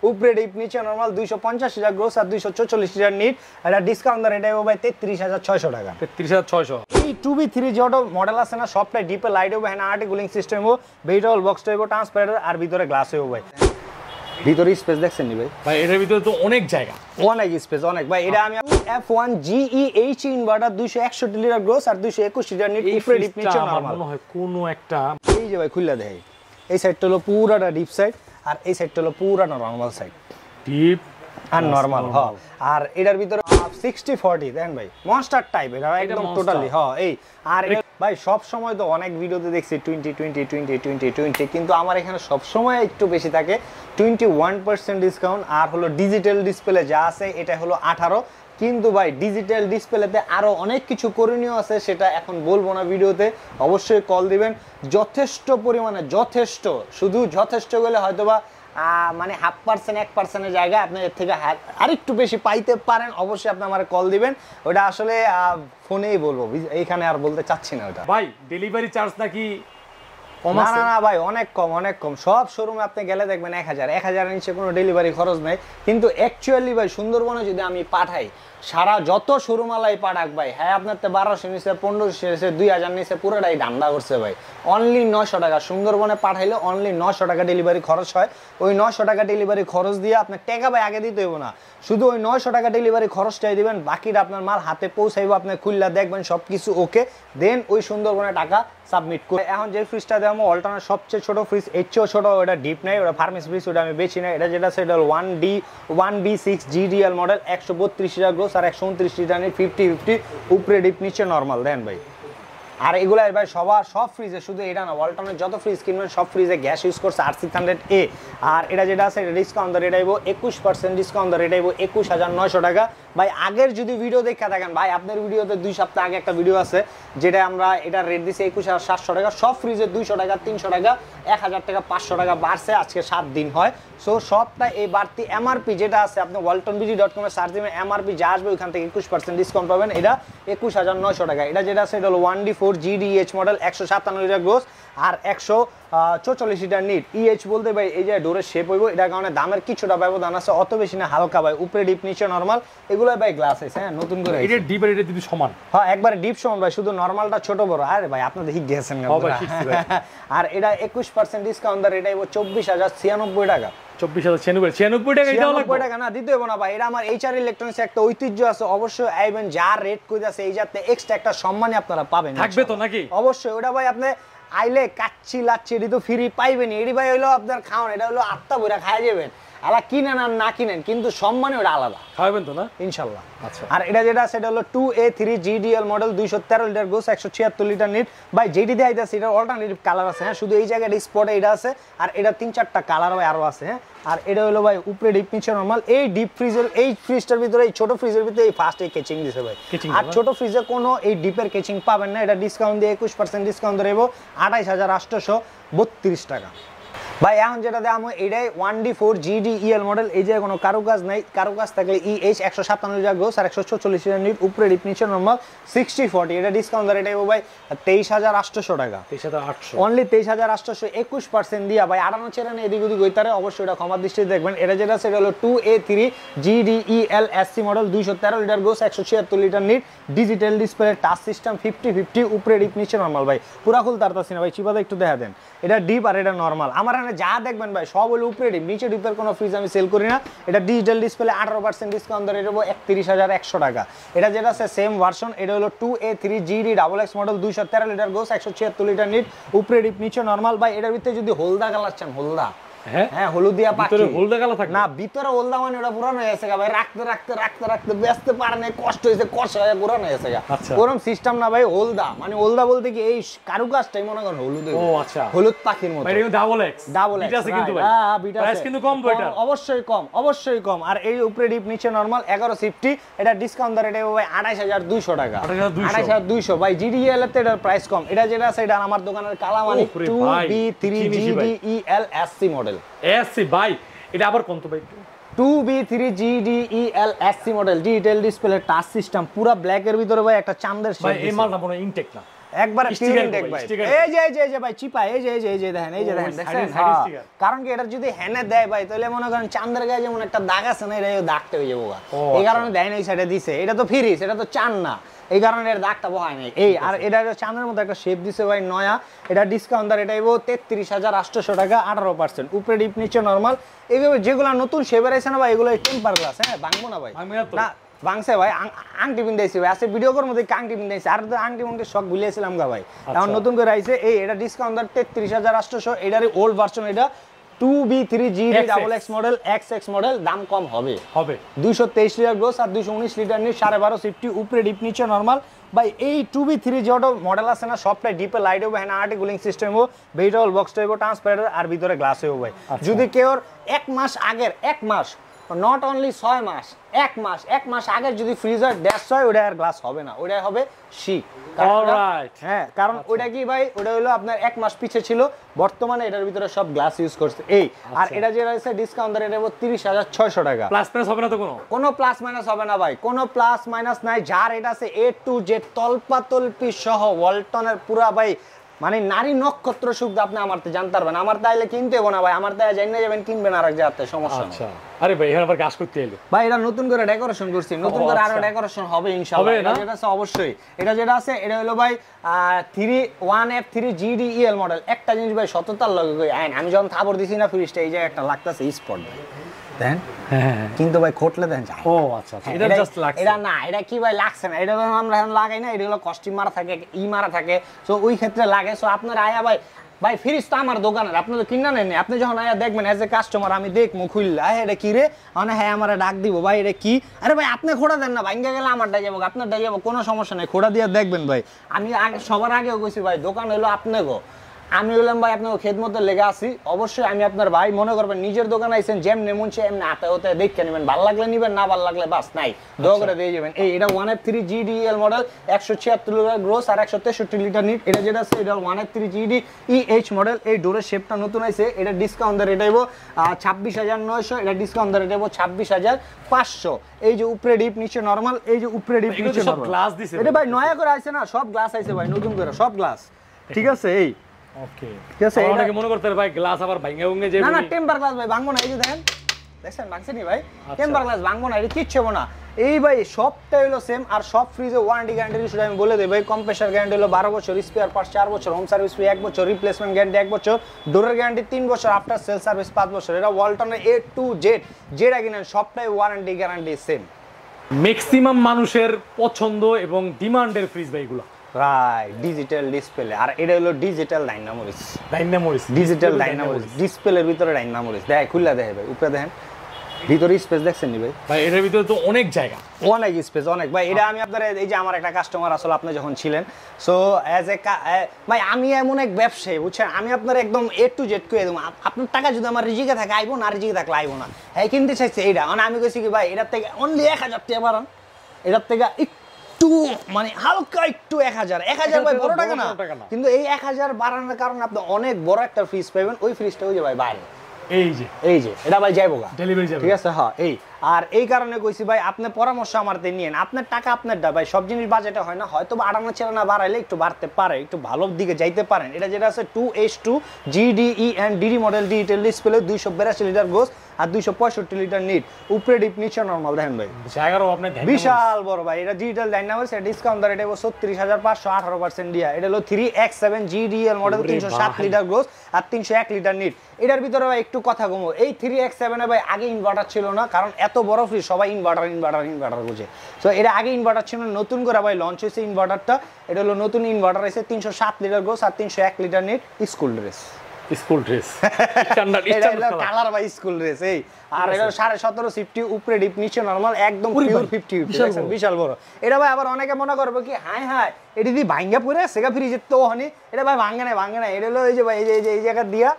উপরে ডিপ নিচে normal 250 litre gross আর 244 litre NEET এটা ডিসকাউন্ট দর এটা ভাই 33600 টাকা 33600 এই 2B3 যেটা মডেল আছে না সবটাই ডিপে লাইট হবে হ্যাঁ আর্টি কুলিং সিস্টেম ও ভেজিটেবল বক্স টাইপ ও ট্রান্সপারেন্ট আর ভিতরে গ্লাস হবে ভাই ভিতরে স্পেস দেখছেন নি ভাই ভাই এর ভিতরে তো অনেক জায়গা অনেক স্পেস অনেক ভাই এটা আমি F1 GEH inverter 261 litre gross আর 221 লিটার নিট উপরে ডিপ নিচে নরমাল মনে হয় কোনো একটা এই যে ভাই খুললা দেই এই সাইডটা হলো পুরাটা ডিপ সাইড আর এই সাইডটা হলো পুরাটা নরমাল সাইড ডিপ আর নরমাল হ্যাঁ আর এটার ভিতরে 60-40 দেখেন ভাই মনস্টার টাইপ এটা একদম টোটালি হ্যাঁ এই আর ভাই সব সময় তো অনেক ভিডিওতে দেখছি 20 কিন্তু আমার এখানে সব সময় একটু বেশি থাকে 21% ডিসকাউন্ট আর হলো ডিজিটাল ডিসপ্লে যা আছে এটা হলো 18 কিন্তু ভাই ডিজিটাল ডিসপ্লেতে আরো অনেক কিছু করণীয় আছে সেটা এখন বলবো না ভিডিওতে অবশ্যই কল দিবেন যথেষ্ট পরিমাণে যথেষ্ট শুধু যথেষ্ট বলে হয়তোবা মানে 0.5% 1% জায়গা আপনি এর থেকে আরেকটু বেশি পাইতে পারেন অবশ্যই আপনি আমারে কল দিবেন ওটা আসলে ফোনেই বলবো এইখানে আর বলতে চাচ্ছি না ওটা ভাই ডেলিভারি চার্জ নাকি কম আছে না ভাই অনেক কম সব শোরুমে আপনি গেলে দেখবেন 1000 এর নিচে কোনো ডেলিভারি খরচ নাই কিন্তু অ্যাকচুয়ালি ভাই সুন্দরবনে যদি আমি পাঠাই সারা যত শোরুমালাই পাঠাক ভাই হ্যাঁ আপনার তো 1200 নিচে 1500 নিচে 2000 নিচে পুরোটাই ধান্দা করছে ভাই অনলি 900 টাকা সুন্দরবনে পাঠাইলে অনলি 900 টাকা ডেলিভারি খরচ হয় ওই 900 টাকা ডেলিভারি খরচ দিয়ে আপনার টাকা ভাই আগে দিতে হইব না শুধু ওই 900 টাকা ডেলিভারি খরচটাই দিবেন বাকিটা আপনার মাল হাতে পৌঁছাইবো আপনি খুললা দেখবেন সবকিছু ওকে দেন ওই সুন্দরবনে টাকা সাবমিট করে এখন যে ফ্রিজটা দেবো অল্টারনেট সবচেয়ে ছোট ফ্রিজ এর চেয়েও ছোট ওটা ডিপ নাই ওটা ফার্মেস ফ্রিজ ওটা আমি বেশি না এটা যেটা সেটা 1B6 GDL model 132 litre gross আর 129 লিটার নিট 50-50 উপরে ডিপ নিচে নরমাল দেন ভাই আর এগুলা ভাই সব ফ্রিজে শুধু এটা না ওয়ালটনের যত ফ্রিজ কিনবেন সব ফ্রিজে গ্যাস ইউজ করছে R600A আর এটা যেটা আছে এটা ডিসকাউন্ট দর এটাইবো 21% ডিসকাউন্ট দর এটাইবো 21900 টাকা ভাই আগের যদি ভিডিও দেখা থাকেন ভাই আপনার ভিডিওতে 2 সপ্তাহ আগে একটা ভিডিও আছে যেটা আমরা এটা রেট দিছি 21700 টাকা সব ফ্রিজে 200 টাকা 300 টাকা 1000 টাকা 500 টাকা বাড়ছে আজকে 7 দিন হয় সো সবটা এই বাড়তি এমআরপি যেটা আছে আপনি waltonbg.com এ সার্চ দিবেন এমআরপি যা আসবে ওখান থেকে 21% ডিসকাউন্ট পাবেন এটা 21900 টাকা এটা যেটা আছে এটা হলো 1D4 GDH model 157 litre gross আর 144 লিটার নিট EH বলতে ভাই এই যে ডোরের শেপ হইব এটা কারণে দামের কিছুটা ব্যবধান আছে অত বেশি না হালকা ভাই উপরে ডিপ নিচে নরমাল এগুলো ভাই গ্লাস আছে হ্যাঁ নতুন করে এটা ডিপ আর এটা যদি সমান হ্যাঁ একবারে ডিপ সমান ভাই শুধু নরমালটা ছোট বড় আরে ভাই আপনাদের হিট গেছেন আর এটা 21% ডিসকাউন্ট দর এটাই 24096 টাকা 24096 টাকা এটাও লাগবে টাকা না দিতে হবে না ভাই এটা আমার HR ইলেকট্রনিক্স একটা ঐতিহ্য আছে অবশ্যই আইবেন যা রেট কইতাছে এই যাতে এক্সট্রা একটা সম্মানই আপনারা পাবেন থাকবে তো নাকি অবশ্যই ওটা ভাই আপনি আইলে কাচ্চি লাচ্ছি এটি তো ফ্রি পাইবেন এডি ভাই হলো আপনার খাওয়ান এটা হলো আত্মা বইরা খায় যাবেন আলা কিনেন আর না কিনেন কিন্তু সম্মানই ওটা আলাদা খাবেন তো না ইনশাআল্লাহ আচ্ছা আর এটা যেটা সেটা হলো 2A3 GDL মডেল 213 লিটার গোস 176 লিটার নিট ভাই যেটি দেখাইতাছে এটা অল্টারনেটিভ কালার আছে হ্যাঁ শুধু এই জায়গায় স্পটে এটা আছে আর এটা 3-4টা কালার ভাই আরো আছে হ্যাঁ আর এটা হলো ভাই উপরে ডিপ নিচে নরমাল এই ডিপ ফ্রিজের এই ফ্রিজটার ভিতরে এই ছোট ফ্রিজের ভিতরে এই ফার্স্ট এই কেচিং দিছে ভাই আর ছোট ফ্রিজে কোনো এই ডিপের কেচিং পাবেন না এটা ডিসকাউন্ট দিয়ে 21% ডিসকাউন্ট দেব 28832 টাকা ভাই এখন যেটা দাম এটাই 1D4 GDEL মডেল এই যে কোনো কারুকাজ নাই কারুকাজ থাকলে EH 157 লিটার গ্রোস আর 144 লিটার নিট উপরে ডিপ নিচে নরমাল 60-40 এটা ডিসকাউন্ট দর এটাই ভাই 23800 টাকা 23800 অনলি 23800 21% দিয়া ভাই 98 চেরানে এদিক ওদিক হইতারে অবশ্যই এটা ক্ষমা দৃষ্টিতে দেখবেন এটা যেটা সেটা হলো 2A3 GDEL SC model 213 litre gross 176 litre NEET digital display touch system 50-50 উপরে ডিপ নিচে নরমাল ভাই পুরা খুল তারতাছি না ভাই চিপাতে একটু দেখা দেন এটা ডিপ আর এটা নরমাল আমার এখানে যা দেখবেন ভাই সব হলো উপরে ডিপ নিচে ডিপের কোনো ফ্রিজ আমি সেল করি না এটা ডিজিটাল ডিসপ্লে 18% ডিসকাউন্ট ধরে দেবো 31100 টাকা এটা যেটা আছে সেম ভার্সন এটা হলো 2A3 GDXX মডেল 213 লিটার গোস 176 লিটার নিট উপরে ডিপ নিচে নরমাল ভাই এটার ভিতরে যদি হলদা কালার চান হলদা হ্যাঁ হলুদিয়া পাখি ভিতরে হলদা কালার থাকে না ভিতরে হলদা মানে ওটা পুরানো হয়ে গেছে ভাই রাখতে ব্যস্ত পারে না কষ্ট হইছে কষ্ট হয়ে পুরানো হয়ে গেছে ওরকম সিস্টেম না ভাই হলদা মানে হলদা বলতে কি এই কারুকাজটাই মনে করেন হলুদ ও আচ্ছা হলুদ পাখির মতো এটা ডাবল এক্স এটা আছে কিন্তু ভাই হ্যাঁ বিটা প্রাইস কিন্তু কম তো এটা অবশ্যই কম আর এই উপরে ডিপ নিচে নরমাল 1150 এটা ডিসকাউন্ট দর এটা ভাই 28200 টাকা 28200 ভাই GDEL এর এটার প্রাইস কম এটা যেটা আছে এটা আমার দোকানের কালামানি 2B3 GDEL SC model SC ভাই এটা আবার কোন তো ভাই 2B3 GDEL SC model digital display touch system পুরো ব্ল্যাক এর ভিতরে ভাই একটা চাঁদের শেড ভাই এই মালটা মনে ইনটেক না একবারে পিওর ইনটেক ভাই। এই যে ভাই চিপা এই যে দেখেন দেখেন কারণ কি এটা যদি হ্যানে দেয় ভাই তাহলে মনে করেন চাঁদের গায়ে যেমন একটা দাগ আছে না এটা দাগটা হয়ে যাবো এই কারণে দেয় না এই সাইডে দিছে এটা তো ফ্রিজ এটা তো চান না এই কারণে এর দাগটা বহায় নাই এই আর এটা চাঁদের মধ্যে একটা শেপ দিছে ভাই নয়া এটা ডিসকাউন্ট দর এটা 33,800 টাকা 18% উপরে ডিপ নিচে নরমাল এগুলো যেগুলো নতুন শেপের আছে না ভাই এগুলো টেম্পার গ্লাস হ্যাঁ ভাঙবো না ভাই না ভাঙছে ভাই আংটি পিন্দাইছি ভাই আছে ভিডিও করার মধ্যে আংটি পিন্দাইছি আর তো আংটি মন্টি শখ ভুলিয়েছিলাম গা ভাই এখন নতুন করে আইছে এই এটা ডিসকাউন্ট দর 33,800 এটারই ওল্ড ভার্সন এটা 2B3GD XX model XX model দাম কম হবে 223 লিটার গ্রোস আর 219 লিটার নিট 12.5 সিফটি উপরে ডিপ নিচে নরমাল ভাই এই 2B3 যেটা মডেল আছে না সবটাই ডিপে লাইট হবে হ্যাঁ আর্টি কুলিং সিস্টেম হবে ভেজিটেবল বক্স টাইপ ট্রান্সপারেন্ট আর ভিতরে গ্লাস হবে ভাই যদি কেউ এক মাস আগের এক মাস নট অনলি 6 মাস এক মাস আগে যদি ফ্রিজার ড্যাশ হয় ওটা আর গ্লাস হবে না ওটা হবে শিক অলরাইট হ্যাঁ কারণ ওটা কি ভাই ওটা হলো আপনার এক মাস পিছে ছিল বর্তমানে এটার ভিতরে সব গ্লাস ইউজ করছে এই আর এটা যেটা আছে ডিসকাউন্ট দরে এটা 30,600 টাকা প্লাস মাইনাস হবে না তো কোনো প্লাস মাইনাস হবে না ভাই কোনো প্লাস মাইনাস নাই যার এটা আছে A to Z তলপাতলপি সহ ওয়ালটনের পুরা ভাই মানে নারী নক্ষত্র সুখ আপনি আমারতে জানতে পারবেন আমার তাইলে কিনতে হবো না ভাই আমার তাই জানিয়ে যাবেন কিনবেন আর এক জায়গাতে সমস্যা আচ্ছা আরে ভাই এখানে আবার গাছ করতে এলো ভাই এটা নতুন করে ডেকোরেশন করছি নতুন করে আরো ডেকোরেশন হবে ইনশাআল্লাহ এটা যেটা আছে অবশ্যই এটা যেটা আছে এটা হলো ভাই 1F3GDEL মডেল একটা জিনিস ভাই সততার লগে কই আইন আমি যখন থাবর দিছি না ফ্রিজটা এই যে একটা লাগতাছে স্পট ভাই দেন কিন্তু ভাই খটলে দেন যায় ও আচ্ছা এটা জাস্ট লাগছে এটা না এটা কি ভাই লাগছে না এটা আমরা লাগাই না এটা হলো কস্টিং মারা থাকে মারা থাকে সো ওই ক্ষেত্রে লাগে সো আপনার আয়া ভাই ফ্রিজ তো আমার দোকানের আপনি তো কিনা নেন আপনি যখন আয়া দেখবেন এজ এ কাস্টমার আমি দেখবো খুললা এটা কি রে মানে হ্যাঁ আমার ডাক দিব ভাই এটা কি আরে ভাই আপনি খোড়া দেন না ভাঙ্গা গেলে আমারটা যাবো আপনারটা যাবো কোনো সমস্যা নেই খোড়া দিয়ে দেখবেন ভাই আমি সবার আগেও কইছি ভাই দোকান হলো আপনাকে আমি বললাম ভাই আপনাকে খেদমতে লেগে আসি অবশ্যই আমি আপনার ভাই মনে করবেন নিজের দোকানে আইছেন যেমনি মন চাই এমনি হাতে হতে দেখে নেবেন ভালো লাগলে নিবেন না ভালো লাগলে বাস নাই দোয়া করে দিয়ে যাবেন এই এটা 1F3GDEL মডেল 176 লিটার গ্রোস আর 163 লিটার নিট এটা যেটা আছে এটা 1F3GDEH মডেল এই ডোরের শেপটা নতুন আইছে এটা ডিসকাউন্ট দরে এটা 26,900 এটা ডিসকাউন্ট দরে এটা 26,500 এই যে উপরে ডিপ নিচে নরমাল এই যে উপরে ডিপ নিচে সব গ্লাস দিছে এটা ভাই নয়া করে আইছে না সব গ্লাস আইছে ভাই নতুন করে সব গ্লাস ঠিক আছে এই ওকে ঠিক আছে অনেকে মনে করতে ভাই গ্লাস আবার ভাঙা ভাঙে যাবে না টেম্পার গ্লাস ভাই ভাঙবো না এই যে দেখেন দেখছেন ভাঙছেনি ভাই টেম্পার গ্লাস ভাঙবো না এটা কিচ্ছু হবে না এই ভাই সবটাই হলো সেম আর সব ফ্রিজে ওয়ারেন্টি গ্যারান্টি শুধু আমি বলে দেই ভাই কম্প্রেসার গ্যারান্টি হলো 12 বছর স্পেয়ার পার্টস 4 বছর হোম সার্ভিস ফ্রি 1 বছর রিপ্লেসমেন্ট গ্যারান্টি 1 বছর ডোরের গ্যারান্টি 3 বছর আফটার সেল সার্ভিস 5 বছর এটা ওয়ালটনের A to Z যেটা কিনেন সবটাই ওয়ারেন্টি গ্যারান্টি সেম ম্যাক্সিমাম মানুষের পছন্দ এবং ডিমান্ডের ফ্রিজ ভাই এগুলো রাইট ডিজিটাল ডিসপ্লে আর এটা হলো ডিজিটাল ডাইনামোরিস ডিজিটাল ডাইনামোরিস ডিসপ্লের ভিতরে ডাইনামোরিস দেখ খুললা দেখে ভাই উপরে দেখেন ভিতরে স্পেস দেখছেন নি ভাই ভাই এর ভিতরে তো অনেক জায়গা অনেক স্পেস অনেক ভাই এটা আমি আপনার এই যে আমার একটা কাস্টমার আসলে আপনি যখন ছিলেন সো অ্যাজ এ ভাই আমি এমন এক ব্যবসায়ী বুঝছেন আমি আপনার একদম A to Z করে দেবো আপনার টাকা যদি আমার রিজিকে থাকে আইবো না রিজিকে থাকলে আইবো না হ্যাঁ কিনতে চাইছে এইটা মানে আমি কইছি কি ভাই এটার থেকে অনলি 1,000 টাকা বাড়ান এটার থেকে একটু মানে হালকা একটু 1,000 ভাই বড় টাকা না কিন্তু এই 1,000 বাড়ানোর কারণে আপনি অনেক বড় একটা ফ্রিজ পাবেন ওই ফ্রিজটা ওই যে ভাই বাইরে এই যে এটা ভাই যাইবো গা ডেলিভারি যাবে ঠিক আছে হ্যাঁ এই আর এই কারণে কইছি ভাই আপনি পরামর্শ আমারতে নিয়েন আপনার টাকা আপনারটা ভাই সব জিনিস বাজেটে হয় না হয়তো আড়ানা চেরানা বাড়াইলে একটু বাড়তে পারে একটু ভালোর দিকে যাইতে পারেন এটা যেটা আছে 2H2GDENDD model digital display 282 litre gross আর 265 লিটার নিট উপরে ডিপ নিচে নরমাল দেখেন ভাই জায়গারও আপনি বিশাল বড় ভাই এটা ডিজিটাল ডাইনামোস এর ডিসকাউন্ট দর এটা 36,500 18% দিয়া এটা হলো 3X7GDEL মডেল 307 লিটার গোস আর 301 লিটার নিট এটার ভিতরে ভাই একটু কথা কমো এই 3X7 এ ভাই আগে ইনভার্টার ছিল না কারণ এত বড় ফ্রিজ সবাই ইনভার্টার বুঝে সো এটা আগে ইনভার্টার ছিল নতুন করে ভাই লঞ্চ হয়েছে ইনভার্টারটা এটা হলো নতুন ইনভার্টার আছে 307 লিটার গোস আর 301 litre NEET school dress standard colour ভাই স্কুল ড্রেস এই আর এটা 17.5 সিফটি উপরে ডিপ নিচে নরমাল একদম পিওর 50 বিশাল বড় এটা ভাই আবার অনেকে মনে করবে কি হাই এটা দি ভাঙ্গা পড়ে সেগা ফ্রিজের তো হনি এটা ভাই ভাঙ্গা নাই এটা হলো এই যে ভাই এই যে এই জায়গা দিয়া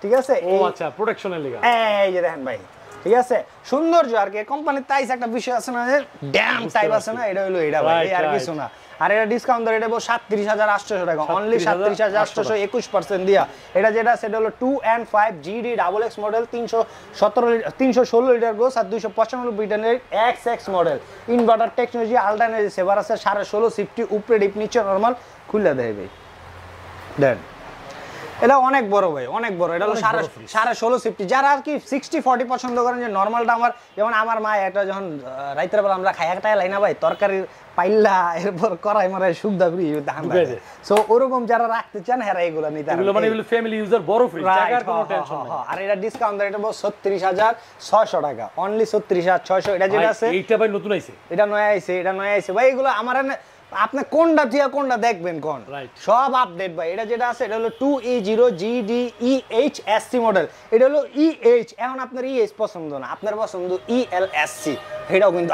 ঠিক আছে ও আচ্ছা প্রোটেকশনের লাগা এই যে দেখেন ভাই ঠিক আছে সৌন্দর্য আর কি কোম্পানির তাইস একটা বিষয় আছে না যে ড্যাম টাইপ আছে না এটা হলো এটা ভাই আর কিছু না আর এটা ডিসকাউন্ট ধরে দেবো 37,800 টাকা অনলি 37,800 21% দিয়া এটা যেটা সেটা হলো 2 and 5 GD XX model 316 litre gross আর 295 লিটারের XX model inverter technology alternative saver আছে 16.5 সিফটি উপরে ডিপ নিচে নরমাল খুলে দেয় ভাই দেন এটা অনেক বড় ভাই অনেক বড় এটা হলো 16.5 সিফটি যারা আর কি 60-40 পছন্দ করেন যে নরমালটা আমার যেমন আমার মা এটা যখন রাইতের বেলা আমরা খাই একটা লাইনা ভাই তরকারি পাইল্লা এরপর করাই মারাই সুবিধা করি দাম সো ওরকম যারা রাখতে চান হ্যাঁ এগুলো নিতে এগুলো মানে এগুলো ফ্যামিলি ইউজার বড় ফ্রিজ জায়গার কোনো টেনশন নেই আর এটা ডিসকাউন্ট এটা 36,600 টাকা অনলি 36,600 এটা যেটা আছে এইটা ভাই নতুন আইছে এটা নয়া আইছে ভাই এগুলো আমার আপনি কোনটা দিয়া কোনটা দেখবেন কোন সব আপডেট ভাই এটা যেটা আছে এটা হলো 2E0GDEHSC মডেল এটা হলো EH এখন আপনার EH পছন্দ না আপনার পছন্দ ELSC এটাও কিন্তু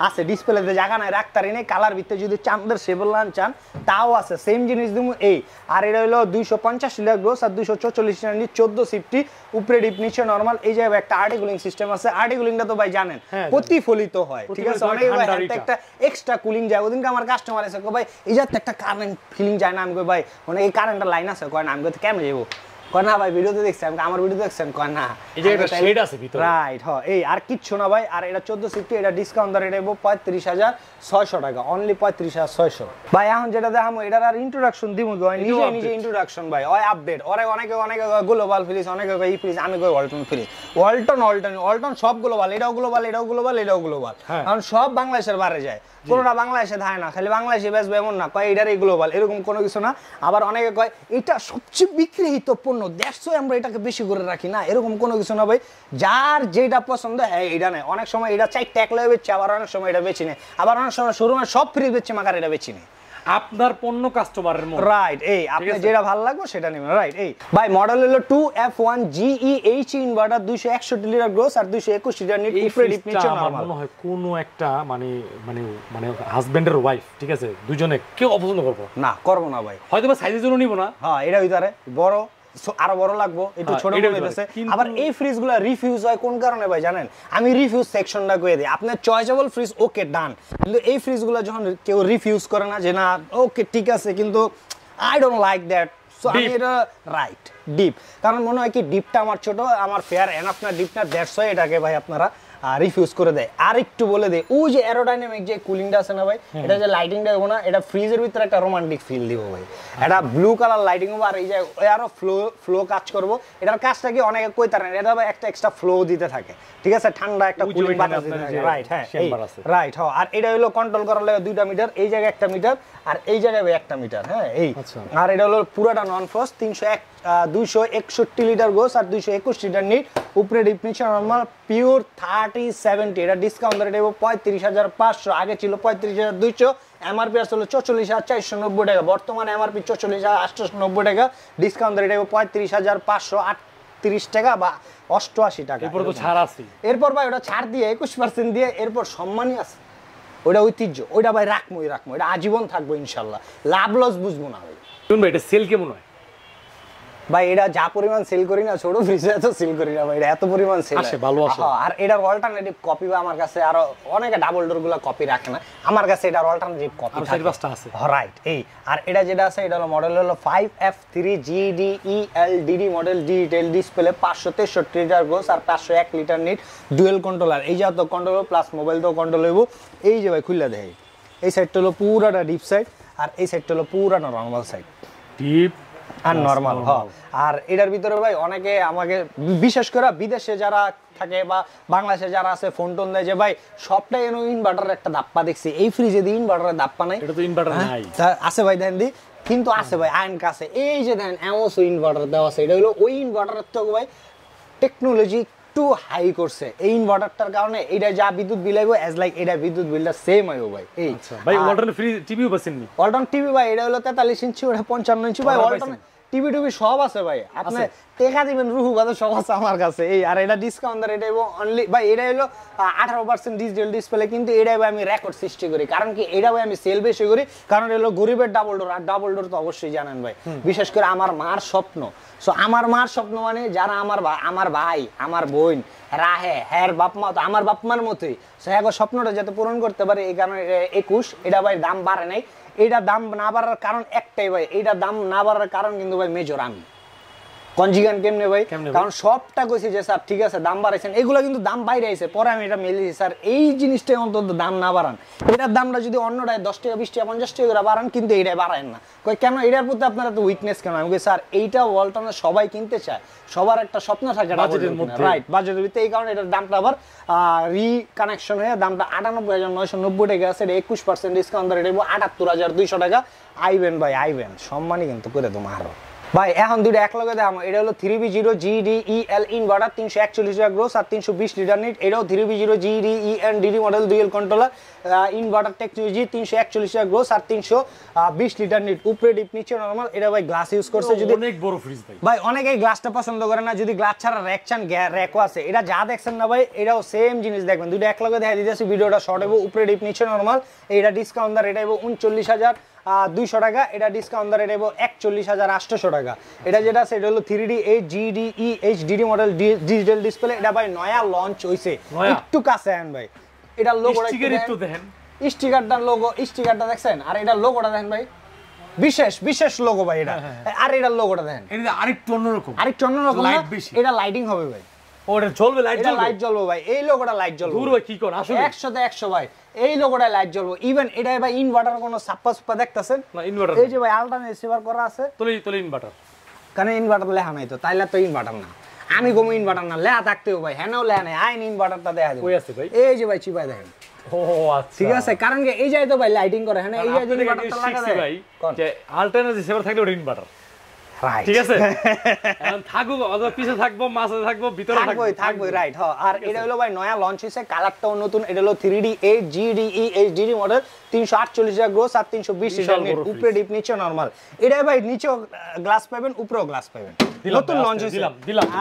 আছে ডিসপ্লেতে জায়গা নাই রাখতারি নেই কালার ভিতরে যদি চাঁদের শেবল লান চান তাও আছে সেম জিনিস দিমু এই আর এটা হলো 250 লিটার গ্রোস আর 244 লিটার 14 সিফটি উপরে ডিপ নিচে নরমাল এই যে একটা আর্টিকুলিং সিস্টেম আছে আর্টিকুলিংটা তো ভাই জানেন প্রতিফলিত হয় ঠিক আছে অনেক ভাই একটা এক্সট্রা কুলিং যায় ওদিনকে আমার কাস্টমার এসে কই ভাই এই যে একটা কারেন্ট ফিলিং যায় না আমি কই ভাই মানে এই কারেন্টের লাইন আছে কয় না আমি কই কেমনে যাবো কয় না ভাই ভিডিওতে দেখছি আমি আমার ভিডিও দেখছেন কয় না এই যে একটা শেড আছে ভিতরে রাইট হ্যাঁ এই আর কিচ্ছু না ভাই আর এটা 14 সিফটি এটা ডিসকাউন্ট দরে দেব 35,600 টাকা অনলি 35,600 ভাই এখন যেটা দেখামু এটার আর ইন্ট্রোডাকশন দিমু ভাই নিজে ইন্ট্রোডাকশন ভাই ওই আপডেট অনেকে গ্লোবাল ফ্রিজ অনেকে কই ফ্রিজ আমি কই ওয়ালটন ফ্রিজ ওয়ালটন সব গ্লোবাল এটাও গ্লোবাল কারণ সব বাংলাদেশের বাইরে যায় কোনটা বাংলাদেশে থাকে না খালি বাংলাদেশে বেচবে এমন না কয় এটারই গ্লোবাল এরকম কোনো কিছু না আবার অনেকে কয় এটা সবচেয়ে বিক্রিহিত পণ্য দেড়শো আমরা এটাকে বেশি করে রাখি না এরকম কোনো কিছু না ভাই যার যেটা পছন্দ হ্যাঁ এটা নেই অনেক সময় এটা চাই ট্যাকলে বেচছে আবার অনেক সময় এটা বেচি নেই আবার অনেক সময় শোরুমে সব ফ্রিজ বেচছে মাকার এটা বেচি নেই আপনার পণ্য কাস্টমারের মত রাইট এই আপনি যেটা ভালো লাগবে সেটা নেবেন রাইট এই ভাই মডেল হলো 2F1GEH ইনভার্টার 261 লিটার গ্রোস আর 221 লিটার নিট উপরে ডিপ নিচে নরমাল মনে হয় কোন একটা মানে হাজবেন্ডের ওয়াইফ ঠিক আছে দুজনে কেউ অপছন্দ করব না ভাই হয়তো বা সাইজের জন্য নিব না হ্যাঁ এটা ভিতরে বড় আরো বড় লাগবো একটু ছোট করে দিতেছে আবার এই ফ্রিজগুলো রিফিউজ হয় কোন কারণে ভাই জানেন আমি রিফিউজ সেকশনটা কই দেই আপনার চয়েসেবল ফ্রিজ ওকে ডান কিন্তু এই ফ্রিজগুলো যখন কেউ রিফিউজ করে না যে না ওকে ঠিক আছে কিন্তু I don't like that so আমি এটা রাইট ডিপ কারণ মনে হয় কি ডিপটা আমার ছোট আমার ফেয়ার এনাফ না ডিপ না দ্যাটস ওয়াই এটাকে ভাই আপনারা রিফিউজ করে দেয় আর একটু বলে দেয় ওই যে অ্যারোডাইনামিক যে কুলিংটা আছে না ভাই এটা যে লাইটিংটা দেবো না এটা ফ্রিজের ভিতরে একটা রোমান্টিক ফিল দিব ভাই এটা ব্লু কালার লাইটিং হবে আর এই যে আরো ফ্লো কাজ করবো এটার কাজটা কি অনেকে কইতার না এটা একটা এক্সট্রা ফ্লো দিতে থাকে ঠিক আছে ঠান্ডা একটা কুলিং বাতাস দিতে থাকে রাইট হ্যাঁ রাইট হ্যাঁ আর এটা হলো কন্ট্রোল করার লাগে 2টা মিটার এই জায়গায় 1টা মিটার আর এই জায়গায় 1টা মিটার হ্যাঁ এই আর এটা হলো পুরোটা নন ফ্রস্ট 261 লিটার গোস আর 221 লিটার নিট উপরে ডিপ নিচে নরমাল পিওর 3070 এটা ডিসকাউন্ট ধরে দেব 35,500 আগে ছিল 35,200 এমআরপি আসলে 44,490 টাকা বর্তমানে এমআরপি 44,890 টাকা ডিসকাউন্ট ধরে দেব 35,538 টাকা বা 88 টাকা এরপর তো ছাড় আছে এরপর ভাই ওটা ছাড় দিয়ে 21% দিয়ে এরপর সম্মানই আছে ওটা ঐতিহ্য ওটা ভাই রাখবো এটা আজীবন থাকবো ইনশাল্লাহ লাভ লস বুঝবো না ভাই শুনবে এটা সেল কেমন হয় ভাই এটা যা পরিমাণ সেল করি না ছোট ফ্রিজে এত সেল করি না ভাই এটা এত পরিমাণ সেল আসে ভালো আসে আর এটার অল্টারনেটিভ কপি বা আমার কাছে আরো অনেকে ডাবল ডোর গুলো কপি রাখে না আমার কাছে এটার অল্টারনেটিভ কপি আছে রাইট এই আর এটা যেটা আছে এটা হলো মডেল হলো 5F3GDELDD model digital display 563 litre gross আর 501 লিটার নিট ডুয়েল কন্ট্রোলার এই যত কন্ট্রোল প্লাস মোবাইল তো কন্ট্রোল হইব এই যে ভাই খুলে দেয় এই সাইডটা হলো পুরাটা ডিপ সাইড আর এই সাইডটা হলো পুরাটা নরমাল সাইড ডিপ আর নরমাল আর এটার ভিতরে ভাই অনেকে আমাকে বিশেষ করে বিদেশে যারা থাকে বা বাংলাদেশে যারা আছে ফোন টোন দেয় যে ভাই সবটাই এনো ইনভার্টারের একটা দাপ্পা দেখছি এই ফ্রিজে দিয়ে ইনভার্টারের দাপ্পা নাই এটা তো ইনভার্টার নাই আছে ভাই দেন দি কিন্তু আছে ভাই আয়ন কাছে এই যে দেন এমস ইনভার্টার দেওয়া আছে এটা হলো ওই ইনভার্টারের তো ভাই টেকনোলজি একটু হাই করছে এই ইনভার্টারটার কারণে এটা যা বিদ্যুৎ বিল আইবো অ্যাজ লাইক এটা বিদ্যুৎ বিলটা সেম আইবো ভাই এই ভাই ওয়ালটন ফ্রি টিভিও পাচ্ছেন নি ওয়ালটন টিভি ভাই এটা হলো 43 ইঞ্চি ওটা 55 ইঞ্চি ভাই ওয়ালটন টিভি টুবি সব আছে ভাই, আপনি টাকা দিবেন রুহু বাদে সব আছে আমার কাছে। এই আর এটা ডিসকাউন্ট এটা অনলি ভাই, এটা হলো 18% ডিজিটাল ডিসপ্লে, কিন্তু এটাই ভাই আমি রেকর্ড সৃষ্টি করি। কারণ কি এটা ভাই আমি সেল বেশি করি, কারণ এটা হলো গরিবের ডাবল ডোর। আর ডাবল ডোর তো অবশ্যই জানেন ভাই, বিশেষ করে আমার মার স্বপ্ন। সো আমার মার স্বপ্ন মানে যারা আমার ভাই আমার বোন রাহে হ্যার বাপ মা, তো আমার বাপ মার মতোই, সো হ্যাঁ স্বপ্নটা যাতে পূরণ করতে পারে এই কারণে 21। এটা ভাই দাম বাড়ে নাই, এটা দাম না বাড়ার কারণ একটাই ভাই, এইটা দাম না বাড়ার কারণ কিন্তু ভাই মেজর আমি কনজিগান কেমনে ভাই, কারণ সবটা কইছি যে স্যার ঠিক আছে দাম বাড়াইছেন, এগুলো কিন্তু দাম বাইরে আইছে, পরে আমি এটা মেলেছি স্যার এই জিনিসটাই অন্তত দাম না বাড়ান, এটার দামটা যদি অন্যটায় 10 টাকা 20 টাকা 50 টাকা করে বাড়ান, কিন্তু এইটাই বাড়ায় না। কই কেন এটার প্রতি আপনারা তো উইকনেস কেন? আমি কই স্যার এইটা ওয়ালটনে সবাই কিনতে চায়, সবার একটা স্বপ্ন থাকে বাজেটের মধ্যে, রাইট, বাজেটের ভিতরে, এই কারণে এটার দামটা আবার রিকানেকশন হয়ে দামটা 98,990 টাকা আছে, এটা 21% ডিসকাউন্ট ধরে এটা 78,200 টাকা। আইবেন ভাই আইবেন, সম্মানই কিন্তু করে তোমার আরো ভাই। এখন দুটো এক লগে দাম, এটা হলো 3B0 GDEL ইনভার্টার 341 টাকা গ্রোস আর 320 লিটার নিট। এটাও 3B0 GDEN DD model dual controller inverter technology 341 টাকা গ্রোস আর 320 লিটার নিট। উপরে ডিপ নিচে নরমাল। এটা ভাই গ্লাস ইউজ করছে, যদি অনেক বড় ফ্রিজ ভাই, ভাই অনেকেই গ্লাসটা পছন্দ করে না, যদি গ্লাস ছাড়া র্যাক চান র্যাকও আছে। এটা যা দেখছেন না ভাই এটাও সেম জিনিস দেখবেন, দুটো এক লগে দেখা দিতেছি, ভিডিওটা শর্ট হইব। উপরে ডিপ নিচে নরমাল। এইটা ডিসকাউন্ট দর এটা 39,200 টাকা, এটা ডিসকাউন্ট দর এটা 41,800 টাকা। এটা যেটা আছে এটা হলো 3D8 GDEHDD model digital display. এটা ভাই নয়া লঞ্চ হইছে, একটু কাছে আন ভাই, এটা লোগোটা একটু দেখেন, স্টিকারটা লোগো স্টিকারটা দেখছেন, আর এটা লোগোটা দেখেন ভাই, বিশেষ বিশেষ লোগো ভাই এটা। আর এটা লোগোটা দেখেন, এটা আরেকটু অন্যরকম, লাইট বেশি, এটা লাইটিং হবে ভাই, ওটা জ্বলবে, লাইট জ্বলবে ভাই, এই লোগোটা লাইট জ্বলবে। দূর ভাই কি কোন আসলে 100 তে 100 ভাই, এই লোগোটা লাইট জ্বলবে। ইভেন এটা ভাই ইনভার্টার কোনো সাপ্পা দেখতাছেন না? ইনভার্টার এই যে ভাই আল্টারনেট রিসিভার করা আছে, তলি ইনভার্টার, কারণ ইনভার্টার লেখা নাই তো, তাইলে তো ইনভার্টার না। আমি গো ইনভার্টার না, লেখা থাকতেও ভাই হ্যাঁ লেখা নাই, আইন ইনভার্টারটা দেখা দেব। কই আছে ভাই? এই যে ভাই চিপাই দেখেন। ও আচ্ছা ঠিক আছে, কারণ কি এই যায় তো ভাই লাইটিং করে, হ্যাঁ এই যায় ইনভার্টারটা লাগা দেয় ভাই, যে আল্টারনেট রিসিভার থাকলে ওটা ইনভার্টার, রাইট, ঠিক আছে। এখন থাকবো অথবা পিছে থাকবো, মাঝে থাকবো, ভিতরে থাকবো, রাইট। হ্যাঁ, আর এটা হলো ভাই নয়া লঞ্চ হইছে, কালারটাও নতুন। এটা হলো 3D8 GDEHDD মডেল 348 টাকা গ্রোস আর 320 লিটার নিট। উপরে ডিপ নিচে নরমাল। এটা ভাই নিচেও গ্লাস পাবেন, উপরেও গ্লাস পাবেন, নতুন লঞ্চ হইছে।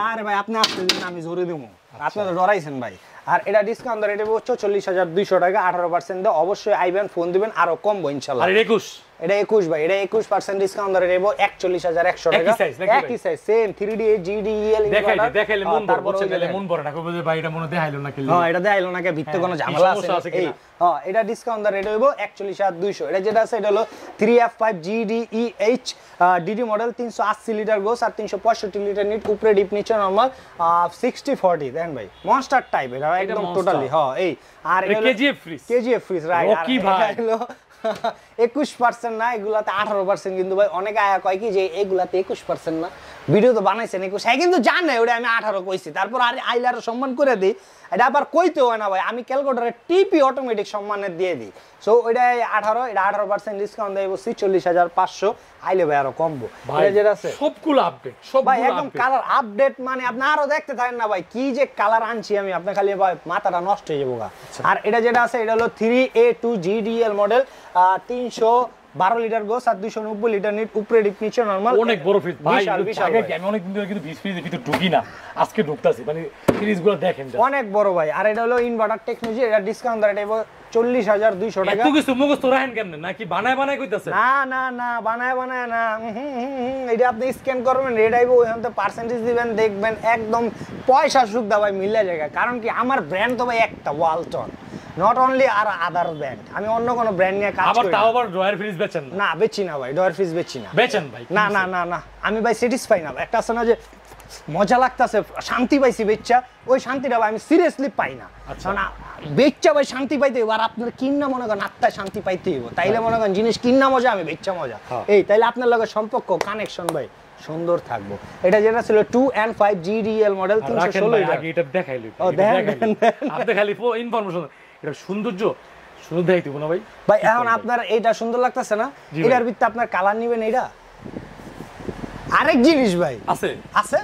আরে ভাই আপনি আসতে দিন, আমি জোরে দেবো, আপনি তো ডরাইছেন ভাই। আর এটা ডিসকাউন্ট দর এটা 44,200 টাকা, 18% দাও। অবশ্যই আইবেন, ফোন দিবেন, আরো কমবো ইনশাআল্লাহ। আর 21 এটা 21 ভাই, এটা 21% ডিসকাউন্ট ধরে নেব 41,100 টাকা। একই size same 3D8 GDEL inverter. দেখাইলে মন বলছে গেলে মন পড়ে না, কইবো যে ভাই এটা মনে দেখাইলো না কি? হ্যাঁ এটা দেখাইলো না কে, ভিতরে কোনো ঝামেলা আছে এই? হ্যাঁ এটা ডিসকাউন্ট ধরে এটা হইবো 41,200। এটা যেটা আছে এটা হলো 3F5 GDEH DD model 380 litre gross আর 365 লিটার নিট। উপরে ডিপ নিচে নরমাল 60/40 দেখেন ভাই, মনস্টার টাইপ এটা একদম টোটালি। হ্যাঁ এই আর এটা কেজিএফ ফ্রিজ রাইট। কি ভাই হলো 21% না, এগুলাতে 18%। কিন্তু ভাই অনেকে আয়া কয় কি যে এগুলাতে 21% না, ভিডিও তো বানাইছেন 21, হ্যাঁ কিন্তু জানে ওটা আমি 18 কইছি, তারপর আর আইলার সম্মান করে দিই। এটা আবার কইতে হয় না ভাই, আমি ক্যালকুলেটরে টিপি অটোমেটিক সম্মানের দিয়ে দিই। সো ওইটা 18, এটা 18% ডিসকাউন্ট দেব 46,500। আইলে ভাই আরো কমবো। এটা যেটা আছে সবগুলো আপডেট, সব ভাই একদম কালার আপডেট, মানে আপনি আরো দেখতে থাকেন না ভাই, কি যে কালার আনছি আমি, আপনি খালি ভাই মাথাটা নষ্ট হয়ে যাবো। আর এটা যেটা আছে এটা হলো 3A2 GDL model 312 litre gross আর 290 লিটার নিট। উপরে ডিপ নিচে নরমাল, অনেক বড় ফ্রিজ ভাই। আমি অনেক দিন ধরে কিন্তু ফ্রিজের ভিতর ঢুকি না, আজকে ঢুকতাছি, মানে ফ্রিজগুলো দেখেন অনেক বড় ভাই। আর এটা হলো ইনভার্টার টেকনোলজি, এটা ডিসকাউন্ট দর এটা 40,200 টাকা। এত কিছু মুখস্থ রাখেন কেমনে, নাকি বানায় কইতাছে? না না না, বানায় না, এটা আপনি স্ক্যান করবেন, রেড আইবো, ওখানে পার্সেন্টেজ দিবেন, দেখবেন একদম পয়সা সুবিধা ভাই মিলে যায়। কারণ কি আমার ব্র্যান্ড তো ভাই একটা ওয়ালটন, নট অনলি আর আদার ব্র্যান্ড। আমি অন্য কোনো ব্র্যান্ড নিয়ে কাজ করি না। তাও আবার ড্রয়ার ফ্রিজ বেচেন না? বেচি না ভাই, ড্রয়ার ফ্রিজ বেচি না। বেচেন ভাই? না না না না, আমি ভাই স্যাটিসফাই না। একটা আছে না যে মজা লাগতেছে, শান্তি পাইছি বেচ্চা, ওই শান্তিটা ভাই আমি সিরিয়াসলি পাই না। না বেচ্চা ভাই শান্তি পাইতে হইব, আর আপনার কিন্না মনে করেন আত্মায় শান্তি পাইতে হইব, তাইলে মনে করেন জিনিস কিন্না মজা, আমি বেচ্চা মজা। এই তাইলে আপনার লগে সম্পর্ক কানেকশন ভাই সুন্দর থাকবো। এটা যেটা ছিল 2N5 GDL মডেল 316 লিটার। এটা দেখাইলি? ও দেখেন আপনি খালি ইনফরমেশন, এটা সৌন্দর্য সুন্দর দেখাইতে না ভাই। ভাই এখন আপনার এইটা সুন্দর লাগতেছে না, এটার ভিতরে আপনার কালার নিবেন, এইটা আরেক জিনিস ভাই আছে আছে।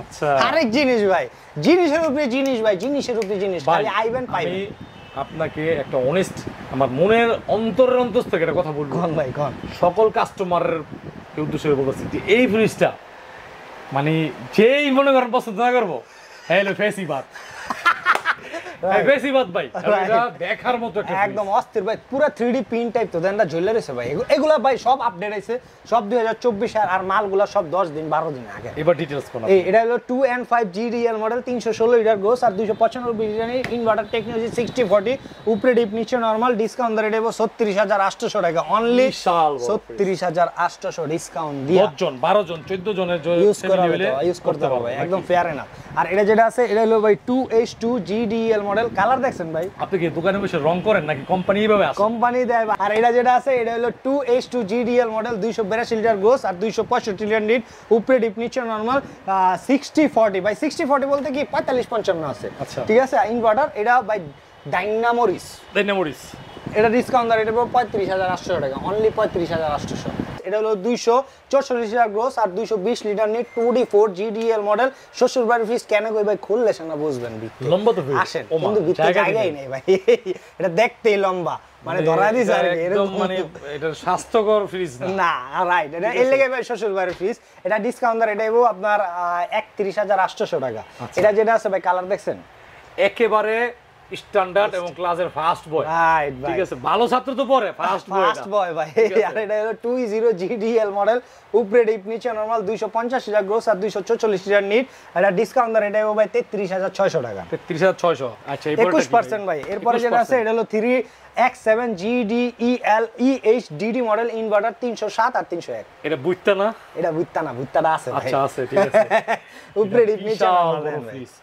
আচ্ছা আরেক জিনিস ভাই, জিনিসের উপরে জিনিস ভাই, জিনিসের উপরে জিনিস, খালি আইবেন পাইবেন। আমি আপনাকে একটা অনেস্ট, আমার মনের অন্তরের অন্তর থেকে একটা কথা বলবো। কোন ভাই কোন? সকল কাস্টমারের দর্শককে উদ্দেশ্য করে বলতেছি যে এই ফ্রিজটা মানে যেই মনে করেন পছন্দ না করবো হ্যালো ফেসিবাদ ভাই এটা দেখার মতো একটা একদম অস্থির ভাই পুরো 3D প্রিন্ট টাইপ তো দেনটা ঝুলে রয়েছে ভাই এগুলা ভাই সব আপডেট হইছে সব 2024 আর মালগুলা সব 10 দিন 12 দিন আগে এবার ডিটেইলস কোন এটা হলো 2 and 5 GDL model 316 litre gross আর 295 লিটার ইনভার্টার টেকনোলজি 60/40 উপরে ডিপ নিচে নরমাল ডিসকাউন্ট ধরে দেব 36800 টাকা অনলি 36800 ডিসকাউন্ট দিয়ে 10 জন 12 জন 14 জনের ইউজ করতে হবে একদম ফেয়ার এনাফ আর এটা যেটা আছে এটা হলো ভাই 2H2 GDL মডেল কালার দেখছেন ভাই আপনি কি দোকানে বসে রং করেন নাকি কোম্পানি এইভাবে আছে কোম্পানি দেয় আর এটা যেটা আছে এটা হলো 2H2 GDL model 282 litre gross আর 265 লিটার নিট উপরে ডিপ নিচে নরমাল 60/40 ভাই 60/40 বলতে কি 45-55 আছে ঠিক আছে ইনভার্টার এটা ভাই ডাইনামোরিস এটা ডিসকাউন্ট ধরে এটা 35800 টাকা অনলি 35800 এটা হলো 244 লিটার গ্রোস আর 220 litre NEET 2D4 GDL model শ্বশুর বাড়ির ফ্রিজ কেন কই ভাই খুললে না বুঝবেন লম্বা তো আসেন কিন্তু ভিতরে জায়গাই নেই ভাই এটা দেখতেই লম্বা মানে ধরা দিছে আর একদম মানে এটা স্বাস্থ্যকর ফ্রিজ না রাইট এটা এর লাগি ভাই শ্বশুর বাড়ির ফ্রিজ এটা ডিসকাউন্ট ধরে এটা আপনার 31800 টাকা এটা যেটা আছে ভাই কালার দেখছেন একেবারে স্ট্যান্ডার্ড এবং ক্লাসের ফাস্ট বয় রাইট ভাই ঠিক আছে ভালো ছাত্র তো পড়ে ফাস্ট বয় ভাই আর এটা হলো 20 GDL মডেল উপরে ডিপ নিচে নরমাল 250 লিটার গ্রোস আর 244 লিটার নিট এটা ডিসকাউন্ট ধরে এটা ভাই 33600 টাকা 33600 আচ্ছা 21% ভাই এরপরে যেটা আছে এটা হলো 3X7 GDEL EHDD model inverter 307 আর 301 এটা বুঝতা না বুঝতাটা আছে ভাই আচ্ছা আছে ঠিক আছে উপরে ডিপ নিচে নরমাল ফ্রিজ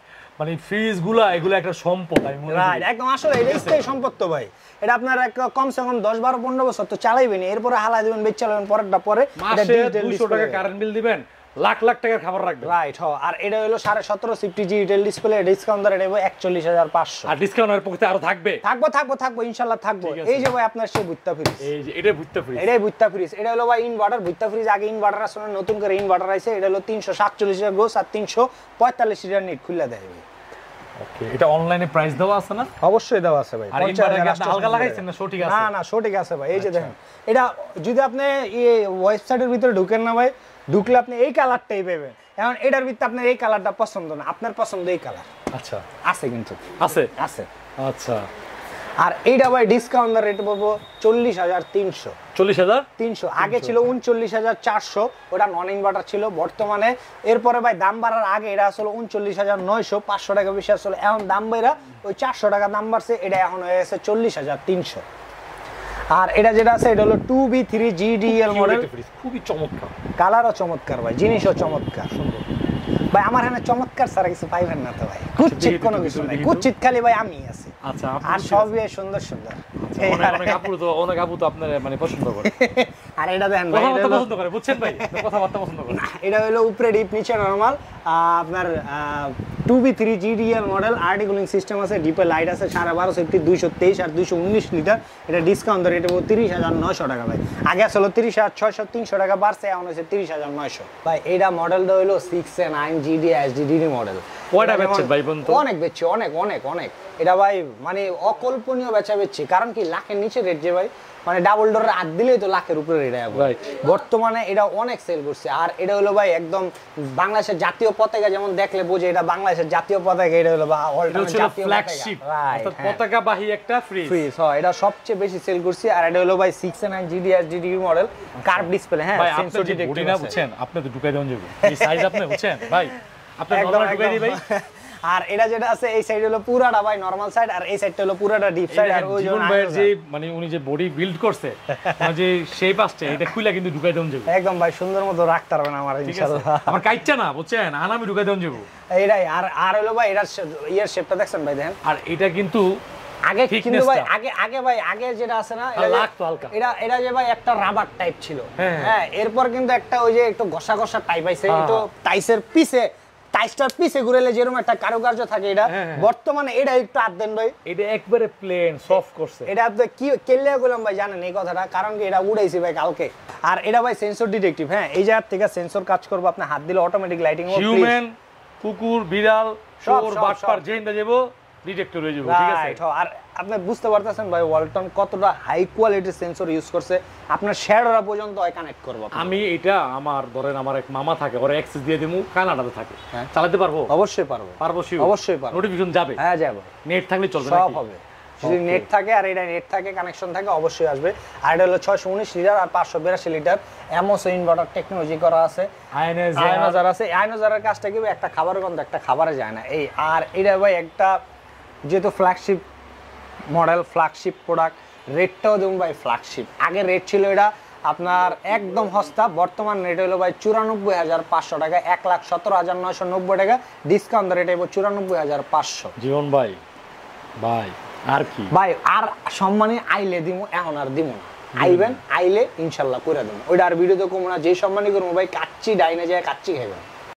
মানে ফ্রিজগুলা এগুলা একটা সম্পদ আমি মনে করি রাইট একদম আসলে এটাই সম্পদ তো ভাই এটা আপনার একটা কমসে কম 10 12 15 বছর তো চালাইবেন এরপরে হালাই দিবেন বেচ চালাবেন পরেরটা পরে এটা 200 টাকা কারেন্ট বিল দিবেন লাখ লাখ টাকার খাবার রাখবেন রাইট আর এটা হলো 17.5 সিফটি ডিজিটাল ডিসপ্লে ডিসকাউন্ট ধরে দেব 41500 আর ডিসকাউন্টের পক্ষে আরো থাকবে ইনশাআল্লাহ থাকবো এই যে ভাই আপনার সেই বুত্তা ফ্রিজ এই যে এটাই বুত্তা ফ্রিজ এটা হলো ভাই ইনভার্টার বুত্তা ফ্রিজ আগে ইনভার্টার আসলে নতুন করে ইনভার্টার আইছে এটা হলো 347 এর গোস আর 345 এর নিট খুলে দেয় ওকে এটা অনলাইনে প্রাইস দেওয়া আছে না অবশ্যই দেওয়া আছে ভাই আর ইনভার্টার আপনি হালকা লাগাইছেন না সঠিক আছে না সঠিক আছে ভাই এই যে দেখেন এটা যদি আপনি এই ওয়েবসাইটের ভিতরে ঢুকেন না ভাই ঢুকলে আপনি এই কালারটাই পাবেন এখন এটার ভিতরে আপনার এই কালারটা পছন্দ না আপনার পছন্দ এই কালার আচ্ছা আছে কিন্তু আছে আচ্ছা আর এইটা ভাই ডিসকাউন্ট রেট পাবো 40300 আগে ছিল 39400 ওটা নন ইনভার্টার ছিল বর্তমানে এরপরে ভাই দাম বাড়ার আগে এটা আসলে 39900 500 টাকা বেশি আসলে এখন দাম বাইরা ওই 400 টাকা দাম বাড়ছে এটা এখন হয়ে গেছে 40300 আর এটা যেটা আছে এটা হলো 2B3 GDL মডেল খুবই চমৎকার কালারও চমৎকার ভাই জিনিসও চমৎকার সুন্দর ভাই আমার এখানে চমৎকার ছাড়া কিছু পাইবেন না তো ভাই কুচ্ছিত কোনো কিছু নাই কুচ্ছিত খালি ভাই আমি আছি আচ্ছা আর সবই সুন্দর অনেক আপু তো আপনার মানে পছন্দ করে আর এটা দেখেন ভাই এটা পছন্দ করে বুঝছেন ভাই কথাবার্তা পছন্দ করে এটা হলো উপরে ডিপ নিচে নরমাল আপনার 2B3 GDL model RD cooling system আছে ডিপে লাইট আছে 12.5 সেফটি 223 আর 219 লিটার এটা ডিসকাউন্ট ধরে এটা 30900 টাকা ভাই আগে আসলে 30600 300 টাকা বাড়ছে এখন হচ্ছে 30900 ভাই এটা মডেলটা হলো 6 GD HDD মডেল কয়টা বেচছেন ভাই বন্ধু অনেক বেচছি অনেক এটা ভাই মানে অকল্পনীয় বেচা বেচছি কারণ কি লাখের নিচে রেট যে ভাই মানে ডাবল ডোরের হাত দিলেই তো লাখের উপরে রেট হবে বর্তমানে এটা অনেক সেল করছে আর এটা হলো ভাই একদম বাংলাদেশের জাতীয় পতাকা যেমন দেখলে বোঝে এটা বাংলাদেশের জাতীয় পতাকা এটা হলো জাতীয় ফ্ল্যাগশিপ অর্থাৎ পতাকাবাহী একটা ফ্রিজ এটা সবচেয়ে বেশি সেল করছে আর এটা হলো ভাই 6 GD HDD model curve display হ্যাঁ সেন্সর ডিটেক্টর না বুঝছেন আপনি তো ঢুকাই দেন যাবে এই সাইজ আপনি বুঝছেন ভাই আপনি নরমাল ঢুকাই দিই ভাই আর এটা যেটা আছে এই সাইড হলো পুরাটা ভাই নরমাল সাইড আর এই সাইডটা হলো পুরাটা ডিপ সাইড আর ওই জীবন ভাইয়ের যে মানে উনি যে বডি বিল্ড করছে মানে যে শেপ আসছে এটা খুইলা কিন্তু ঢুকাই দেন যাবে একদম ভাই সুন্দর মতো রাখতে পারবেন আমার ইনশাআল্লাহ আমার কাইচ্চা না বুঝছেন আর আমি ঢুকাই দেন যাবো এইটাই আর হলো ভাই এটার ইয়ার শেপটা দেখছেন ভাই দেখেন আর এটা কিন্তু আগে কিন্তু ভাই আগে যেটা আছে না এটা যে ভাই একটা রাবার টাইপ ছিল হ্যাঁ এরপর কিন্তু একটা ওই যে একটু ঘষা টাইপ আইছে একটু টাইসের পিছে টাইসটার পিছে ঘুরেলে যেরকম একটা কারুকার্য থাকে এটা বর্তমানে এটা একটু হাত দেন ভাই এটা একবারে প্লেন সফট করছে এটা আপনি কি কেলে গেলাম ভাই জানেন এই কথাটা কারণ কি এটা উড়াইছি ভাই কালকে আর এটা ভাই সেন্সর ডিটেকটিভ হ্যাঁ এই জায়গা থেকে সেন্সর কাজ করবে আপনি হাত দিলে অটোমেটিক লাইটিং হবে হিউম্যান কুকুর বিড়াল চোর বাটপার যেটা যাবো ডিটেক্টর হয়ে যাবে, ঠিক আছে? আর আপনি বুঝতে পারতেছেন ভাই ওয়ালটন কতটা হাই কোয়ালিটির সেন্সর ইউজ করছে, আপনার শ্যাডোরা পর্যন্ত কানেক্ট করব। আমি এটা আমার ধরেন আমার এক মামা থাকে, ওর অ্যাক্সেস দিয়ে দিমু, কানাডাতে থাকে, চালাতে পারবো? অবশ্যই পারবো। অবশ্যই পারবো। নোটিফিকেশন যাবে? হ্যাঁ যাবে। নেট থাকলে চলবে সব নাকি? হবে। যদি নেট থাকে আর এটা নেট থাকে, কানেকশন থাকে, অবশ্যই আসবে। আর এটা হলো 619 লিটার আর 582 লিটার এমওসি ইনভার্টার টেকনোলজি করা আছে, আয়নাজার আছে। আয়নাজারের কাজটা কি একটা খাবারের গন্ধ একটা খাবারে যায় না এই। আর এটা ভাই একটা যেহেতু ফ্ল্যাগশিপ মডেল, ফ্ল্যাগশিপ প্রোডাক্ট, রেটটাও দেখুন ভাই ফ্ল্যাগশিপ। আগে রেট ছিল এটা আপনার একদম সস্তা, বর্তমান রেট হলো ভাই 94,500 টাকা, 1,17,990 টাকা ডিসকাউন্ট রেট হইব 94,500। জীবন ভাই আর কি ভাই, আর সম্মানী আইলে দিমু, এখন আর দিমু না। আইবেন, আইলে ইনশাল্লাহ করে দেবো। ওইটা আর ভিডিওতে কমো না, যে সম্মানী করবো ভাই কাচ্চি ডাইনে যায় কাচ্চি খাইবেন।